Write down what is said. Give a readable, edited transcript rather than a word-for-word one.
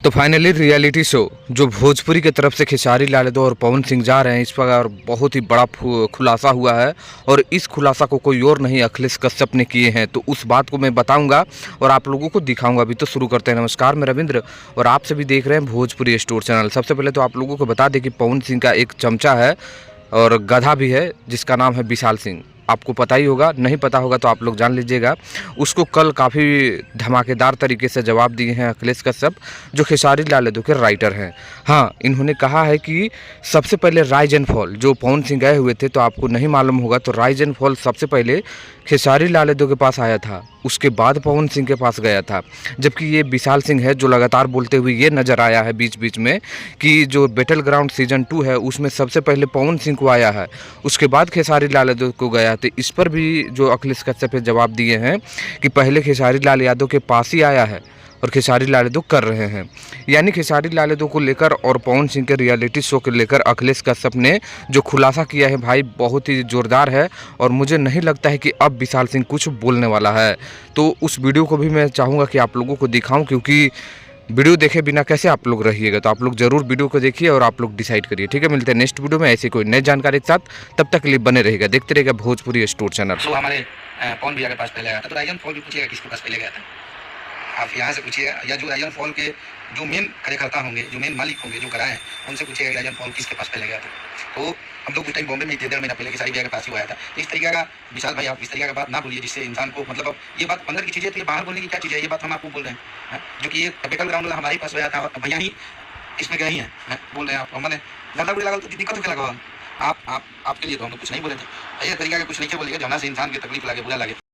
तो finally reality show जो भोजपुरी की तरफ से खेसारी लाल यादव और पवन सिंह जा रहे हैं, इस पर बहुत ही बड़ा खुलासा हुआ है। और इस खुलासा को कोई और नहीं, अखिलेश कश्यप ने किए हैं। तो उस बात को मैं बताऊंगा और आप लोगों को दिखाऊंगा। अभी तो शुरू करते हैं। नमस्कार, मैं रविंद्र और आप सभी देख रहे हैं भोजपुरी स्टोर चैनल। सबसे पहले तो आप लोगों को बता दें कि पवन सिंह का एक चमचा है और गधा भी है जिसका नाम है विशाल सिंह। आपको पता ही होगा, नहीं पता होगा तो आप लोग जान लीजिएगा। उसको कल काफ़ी धमाकेदार तरीके से जवाब दिए हैं अखिलेश कश्यप, जो खेसारी लाल यादव के राइटर हैं। हाँ, इन्होंने कहा है कि सबसे पहले राइज एंड फॉल, जो पवन सिंह गए हुए थे तो आपको नहीं मालूम होगा, तो राइज एंड फॉल सबसे पहले खेसारी लाल यादव के पास आया था, उसके बाद पवन सिंह के पास गया था। जबकि ये विशाल सिंह है जो लगातार बोलते हुए ये नज़र आया है बीच बीच में कि जो बैटल ग्राउंड सीजन 2 है उसमें सबसे पहले पवन सिंह को आया है, उसके बाद खेसारी लाल यादव को गया। तो इस पर भी जो अखिलेश कश्यप ने जवाब दिए हैं कि पहले खेसारी लाल यादव के पास ही आया है और खेसारी लाल यादव कर रहे हैं। यानी खेसारी लाल यादव को लेकर और पवन सिंह के रियलिटी शो को लेकर अखिलेश कश्यप ने जो खुलासा किया है भाई, बहुत ही ज़ोरदार है। और मुझे नहीं लगता है कि अब विशाल सिंह कुछ बोलने वाला है। तो उस वीडियो को भी मैं चाहूँगा कि आप लोगों को दिखाऊँ, क्योंकि वीडियो देखे बिना कैसे आप लोग रहिएगा। तो आप लोग ज़रूर वीडियो को देखिए और आप लोग डिसाइड करिए। ठीक है, मिलते हैं नेक्स्ट वीडियो में ऐसी कोई नई जानकारी के साथ। तब तक के लिए बने रहेगा, देखते रहेगा भोजपुरी स्टोर चैनल। तो हमारे पवन भैया के पास पहले आया था, तो राइजन फॉल भी पूछिएगा किसके पास पहले गया था। आप यहाँ से पूछिएगा, या जो राइजन फॉल के जो मेन कार्यकर्ता होंगे, जो मेन मालिक होंगे, जो कराए हैं, उनसे पूछिएगा राइजन फॉल किसके पास पहले गया था। तो हम लोग उस टाइम बॉम्बे में 1.5 महीना पहले खेसारी भैया के पास ही आया था। इस तरीके का विशाल भाई, आप इस तरीके का बात ना बोलिए जिससे इंसान को मतलब ये बात अंदर की चीज़ें, तो ये बाहर बोलने की क्या चीज़ है, ये बात हम आपको बोल रहे हैं। जो कि ये बैटल ग्राउंड हमारे पास गया था और भैया ही इसमें गए ही हैं, बोल रहे हैं आप। मैंने ज़्यादा बुरी लगा तो दिक्कत क्या लगा, आपके लिए तो हम लोग कुछ नहीं बोले थे। ऐसे तरीका का कुछ नहीं बोलेगा जो हमारे से इंसान की तकलीफ लगे, बुरा लगे।